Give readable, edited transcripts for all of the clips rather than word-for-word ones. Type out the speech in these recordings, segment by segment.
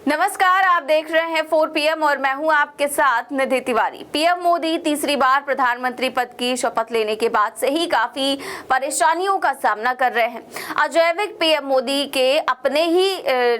नमस्कार, आप देख रहे हैं 4 PM और मैं हूं आपके साथ निधि तिवारी। पीएम मोदी तीसरी बार प्रधानमंत्री पद की शपथ लेने के बाद से ही काफी परेशानियों का सामना कर रहे हैं। अजैविक पीएम मोदी के अपने ही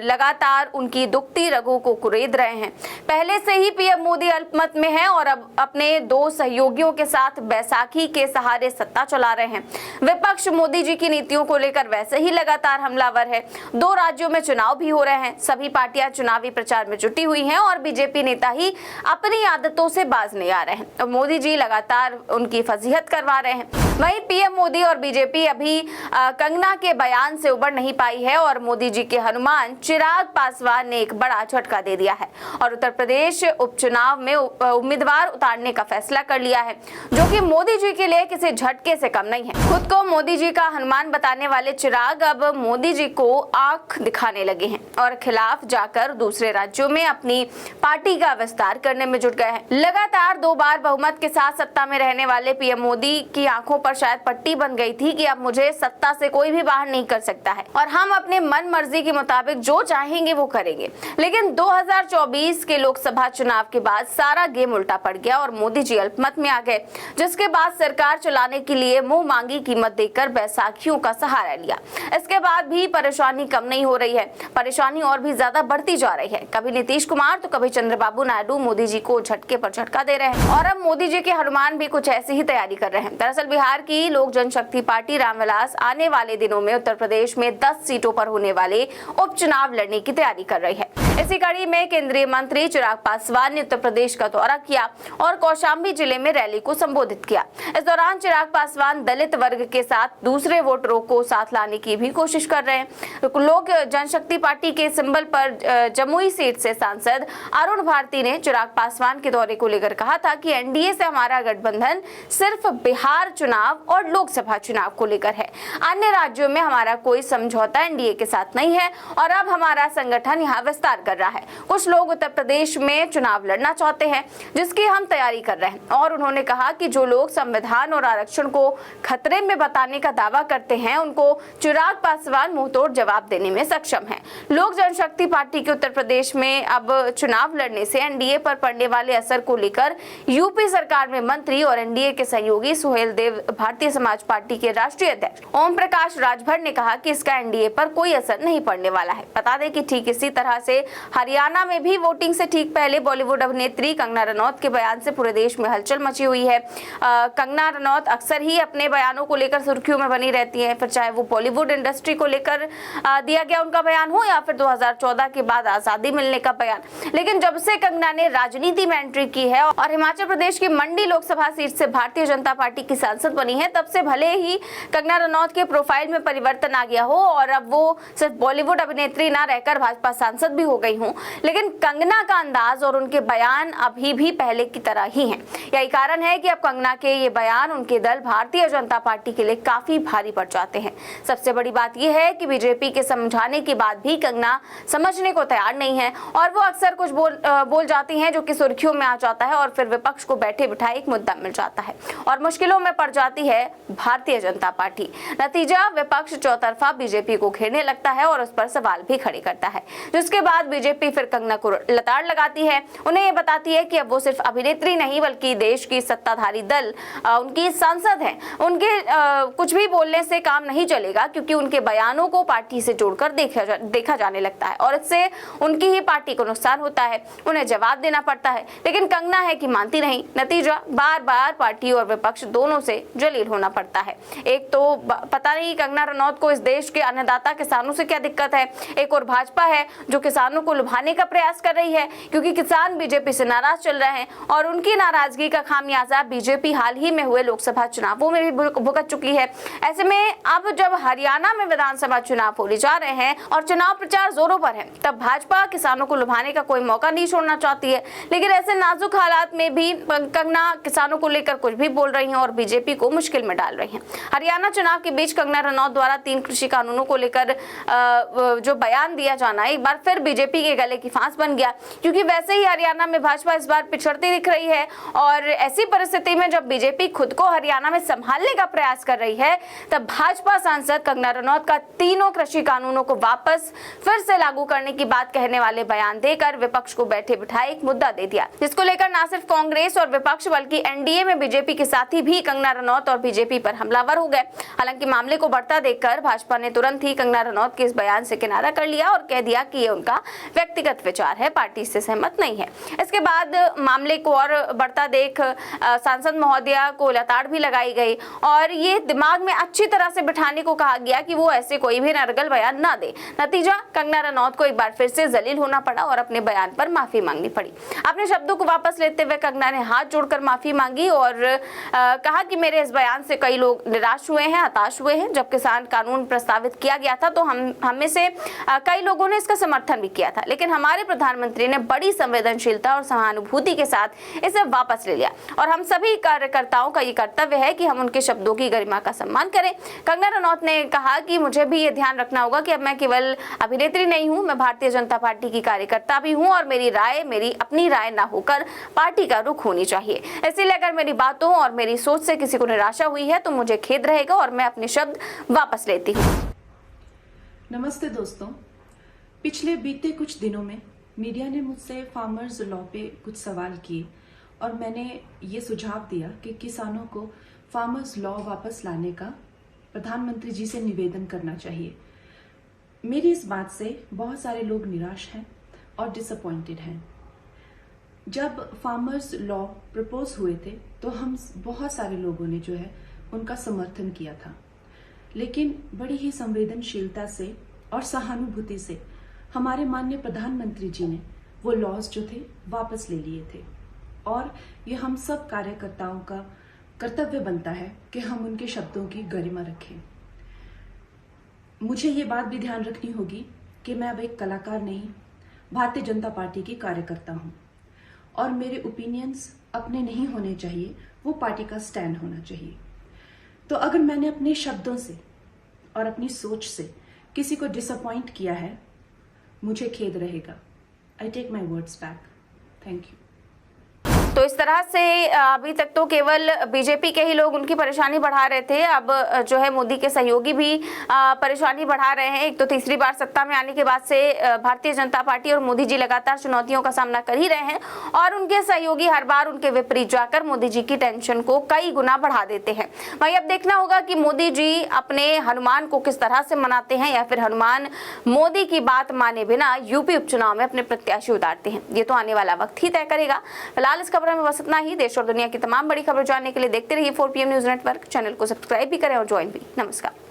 लगातार उनकी दुखती रगों को कुरेद रहे हैं। पहले से ही पीएम मोदी अल्पमत में हैं और अब अपने दो सहयोगियों के साथ बैसाखी के सहारे सत्ता चला रहे हैं। विपक्ष मोदी जी की नीतियों को लेकर वैसे ही लगातार हमलावर है। 2 राज्यों में चुनाव भी हो रहे हैं। सभी पार्टियां चुनावी प्रचार में जुटी हुई हैं और बीजेपी नेता ही अपनी आदतों से बाज नहीं आ रहे हैं। अब मोदी जी लगातार उनकी फजीहत करवा रहे हैं। वहीं पीएम मोदी और बीजेपी अभी कंगना के बयान से उबर नहीं पाई है और मोदी जी के हनुमान चिराग पासवान ने एक बड़ा झटका दे दिया है और उत्तर प्रदेश उपचुनाव में उम्मीदवार उतारने का फैसला कर लिया है, जो कि मोदी जी के लिए किसी झटके से कम नहीं है। खुद को मोदी जी का हनुमान बताने वाले चिराग अब मोदी जी को आंख दिखाने लगे हैं और खिलाफ जाकर दूसरे राज्यों में अपनी पार्टी का विस्तार करने में जुट गए हैं। लगातार 2 बार बहुमत के साथ सत्ता में रहने वाले पीएम मोदी की आंखों पर शायद पट्टी बन गई थी कि अब मुझे सत्ता से कोई भी बाहर नहीं कर सकता है और हम अपने मन मर्जी के मुताबिक जो चाहेंगे वो करेंगे। लेकिन 2024 के लोकसभा चुनाव के बाद सारा गेम उल्टा पड़ गया और मोदी जी अल्पमत में आ गए, जिसके बाद सरकार चलाने के लिए मुंह मांगी कीमत देकर बैसाखियों का सहारा लिया। इसके बाद भी परेशानी कम नहीं हो रही है, परेशानी और भी ज्यादा बढ़ती जा रही है। कभी नीतीश कुमार तो कभी चंद्रबाबू नायडू मोदी जी को झटके पर झटका दे रहे हैं और अब मोदी जी के हनुमान भी कुछ ऐसी ही तैयारी कर रहे हैं। दरअसल बिहार की लोक जनशक्ति पार्टी रामविलास आने वाले दिनों में उत्तर प्रदेश में 10 सीटों पर होने वाले उपचुनाव लड़ने की तैयारी कर रही है। इसी कड़ी में केंद्रीय मंत्री चिराग पासवान ने उत्तर प्रदेश का दौरा किया और कौशाम्बी जिले में रैली को संबोधित किया। इस दौरान चिराग पासवान दलित वर्ग के साथ दूसरे वोटरों को साथ लाने की भी कोशिश कर रहे हैं। लोक जनशक्ति पार्टी के सिंबल पर जमुई सीट से सांसद अरुण भारती ने चिराग पासवान के दौरे को लेकर कहा था कि एनडीए से हमारा गठबंधन सिर्फ बिहार चुनाव और लोकसभा चुनाव को लेकर है। अन्य राज्यों में हमारा कोई समझौता एनडीए के साथ नहीं है और अब हमारा संगठन यहाँ विस्तार कर रहा है। कुछ लोग उत्तर प्रदेश में चुनाव लड़ना चाहते हैं, जिसकी हम तैयारी कर रहे हैं। और उन्होंने कहा कि जो लोग संविधान और आरक्षण को खतरे में बताने का दावा करते हैं, उनको चिराग पासवान मुंहतोड़ जवाब देने में सक्षम है। लोक जनशक्ति पार्टी के उत्तर प्रदेश में अब चुनाव लड़ने से एनडीए पर पड़ने वाले असर को लेकर यूपी सरकार में मंत्री और एनडीए के सहयोगी सुहेल देव भारतीय समाज पार्टी के राष्ट्रीय अध्यक्ष ओम प्रकाश राजभर ने कहा कि इसका एनडीए पर कोई असर नहीं पड़ने वाला है। बता दें कि ठीक इसी तरह से हरियाणा में भी वोटिंग से ठीक पहले बॉलीवुड अभिनेत्री कंगना रनौत के बयान से पूरे देश में हलचल मची हुई है। कंगना रनौत अक्सर ही अपने बयानों को लेकर सुर्खियों में बनी रहती है, फिर चाहे वो बॉलीवुड इंडस्ट्री को लेकर दिया गया उनका बयान हो या फिर 2014 के बाद आजादी मिलने का बयान। लेकिन जब से कंगना ने राजनीति में एंट्री की है और हिमाचल प्रदेश की मंडी लोकसभा सीट से भारतीय जनता पार्टी की सांसद बनी है, तब से भले ही कंगना रनौत के प्रोफाइल में परिवर्तन आ गया हो और अब वो सिर्फ बॉलीवुड अभिनेत्री ना रहकर भाजपा सांसद भी हो गई हूँ, लेकिन कंगना का अंदाज और उनके बयान अभी भी पहले की तरह ही हैं। यही कारण है कि अब कंगना के ये बयान उनके दल भारतीय जनता पार्टी के लिए काफी भारी पड़ जाते हैं। सबसे बड़ी बात यह है कि बीजेपी के समझाने के बाद भी कंगना समझने को तैयार नहीं है और वो अक्सर कुछ बोल जाती हैं जो कि सुर्खियों में आ जाता है और फिर विपक्ष को बैठे बिठाए एक मुद्दा मिल जाता है और मुश्किलों में पड़ जाती है भारतीय जनता पार्टी। नतीजा विपक्ष चौतरफा बीजेपी को घेरने लगता है और उस पर सवाल भी खड़े करता है, जिसके बाद बीजेपी फिर कंगना को लताड़ लगाती है। उन्हें ये बताती है कि अब वो सिर्फ अभिनेत्री नहीं बल्कि देश की सत्ताधारी दल उनकी सांसद है। उनके कुछ भी बोलने से काम नहीं चलेगा क्योंकि उनके बयानों को पार्टी से जोड़कर देखा जाने लगता है और इससे उनकी ही पार्टी को नुकसान होता है, उन्हें जवाब देना पड़ता है। लेकिन कंगना है कि मानती नहीं। नतीजा बार बार पार्टी और विपक्ष दोनों से जलील होना पड़ता है। एक तो पता नहीं कंगना रनौत को इस देश के अन्नदाता किसानों से क्या दिक्कत है, एक और भाजपा है जो किसानों को लुभाने का प्रयास कर रही है क्योंकि किसान बीजेपी से नाराज चल रहे हैं और उनकी नाराजगी का खामियाजा बीजेपी हाल ही में हुए लोकसभा चुनावों में भी भुगत चुकी है। ऐसे में अब जब हरियाणा में विधानसभा चुनाव होने जा रहे हैं और चुनाव प्रचार जोरों पर है, तब भाजपा किसानों को लुभाने का कोई मौका नहीं छोड़ना चाहती है। लेकिन ऐसे नाजुक हालात में भी कंगना किसानों को लेकर कुछ भी बोल रही हैं और बीजेपी को मुश्किल में डाल रही हैं। हरियाणा चुनाव के बीच कंगना रनौत द्वारा 3 कृषि कानूनों को लेकर जो बयान दिया जाना एक बार फिर बीजेपी बीजेपी के गले की फांस बन गया, क्योंकि वैसे ही हरियाणा में भाजपा इस बार पिछड़ती दिख रही है। और ऐसी परिस्थिति में जब बीजेपी खुद को हरियाणा में संभालने का प्रयास कर रही है, तब भाजपा सांसद कंगना रनौत का तीनों कृषि कानूनों को वापस फिर से लागू करने की बात कहने वाले बयान देकर विपक्ष को बैठे बिठाए एक मुद्दा दे दिया, जिसको लेकर न सिर्फ कांग्रेस और विपक्ष बल्कि एनडीए में बीजेपी के साथी भी कंगना रनौत और बीजेपी पर हमलावर हो गए। हालांकि मामले को बढ़ता देखकर भाजपा ने तुरंत ही कंगना रनौत के इस बयान से किनारा कर लिया और कह दिया कि ये उनका व्यक्तिगत विचार है, पार्टी इससे सहमत नहीं है। इसके बाद मामले को और बढ़ता देख सांसद महोदया को लताड़ भी लगाई गई और ये दिमाग में अच्छी तरह से बिठाने को कहा गया कि वो ऐसे कोई भी नरगल बयान ना दे। नतीजा, कंगना रनौत को एक बार फिर से जलील होना पड़ा और अपने बयान पर माफी मांगनी पड़ी। अपने शब्दों को वापस लेते हुए कंगना ने हाथ जोड़कर माफी मांगी और कहा कि मेरे इस बयान से कई लोग निराश हुए हैं, हताश हुए हैं। जब किसान कानून प्रस्तावित किया गया था तो हम में से कई लोगों ने इसका समर्थन भी किया था, लेकिन हमारे प्रधानमंत्री ने बड़ी संवेदनशीलता और सहानुभूति के साथ इसे वापस ले लिया और हम सभी कार्यकर्ताओं का ये कर्तव्य है कि हम उनके शब्दों की गरिमा का सम्मान करें। कंगना रनौत ने कहा कि मुझे भी ये ध्यान रखना होगा कि अब मैं केवल अभिनेत्री नहीं हूं, मैं भारतीय जनता पार्टी की कार्यकर्ता भी हूं और मेरी राय मेरी अपनी राय ना होकर पार्टी का रुख होनी चाहिए। इसीलिए अगर मेरी बातों और मेरी सोच से किसी को निराशा हुई है तो मुझे खेद रहेगा और मैं अपने शब्द वापस लेती हूँ। नमस्ते दोस्तों, पिछले बीते कुछ दिनों में मीडिया ने मुझसे फार्मर्स लॉ पे कुछ सवाल किए और मैंने ये सुझाव दिया कि किसानों को फार्मर्स लॉ वापस लाने का प्रधानमंत्री जी से निवेदन करना चाहिए। मेरी इस बात से बहुत सारे लोग निराश हैं और डिसअपॉइंटेड हैं। जब फार्मर्स लॉ प्रपोज हुए थे तो हम बहुत सारे लोगों ने जो है उनका समर्थन किया था, लेकिन बड़ी ही संवेदनशीलता से और सहानुभूति से हमारे माननीय प्रधानमंत्री जी ने वो लॉज जो थे वापस ले लिए थे और ये हम सब कार्यकर्ताओं का कर्तव्य बनता है कि हम उनके शब्दों की गरिमा रखें। मुझे ये बात भी ध्यान रखनी होगी कि मैं अब एक कलाकार नहीं, भारतीय जनता पार्टी की कार्यकर्ता हूं और मेरे ओपिनियंस अपने नहीं होने चाहिए, वो पार्टी का स्टैंड होना चाहिए। तो अगर मैंने अपने शब्दों से और अपनी सोच से किसी को डिसअपॉइंट किया है, मुझे खेद रहेगा। I take my words back. Thank you. तो इस तरह से अभी तक तो केवल बीजेपी के ही लोग उनकी परेशानी बढ़ा रहे थे, अब जो है मोदी के सहयोगी भी परेशानी बढ़ा रहे हैं। एक तो तीसरी बार सत्ता में आने के बाद से भारतीय जनता पार्टी और मोदी जी लगातार चुनौतियों का सामना कर ही रहे हैं और उनके सहयोगी हर बार उनके विपरीत जाकर मोदी जी की टेंशन को कई गुना बढ़ा देते हैं। वही अब देखना होगा कि मोदी जी अपने हनुमान को किस तरह से मनाते हैं या फिर हनुमान मोदी की बात माने बिना यूपी उपचुनाव में अपने प्रत्याशी उतारते हैं। ये तो आने वाला वक्त ही तय करेगा। फिलहाल इस खबर में बस इतना ही। देश और दुनिया की तमाम बड़ी खबर जानने के लिए देखते रहिए 4 PM न्यूज नेटवर्क। चैनल को सब्सक्राइब भी करें और ज्वाइन भी। नमस्कार।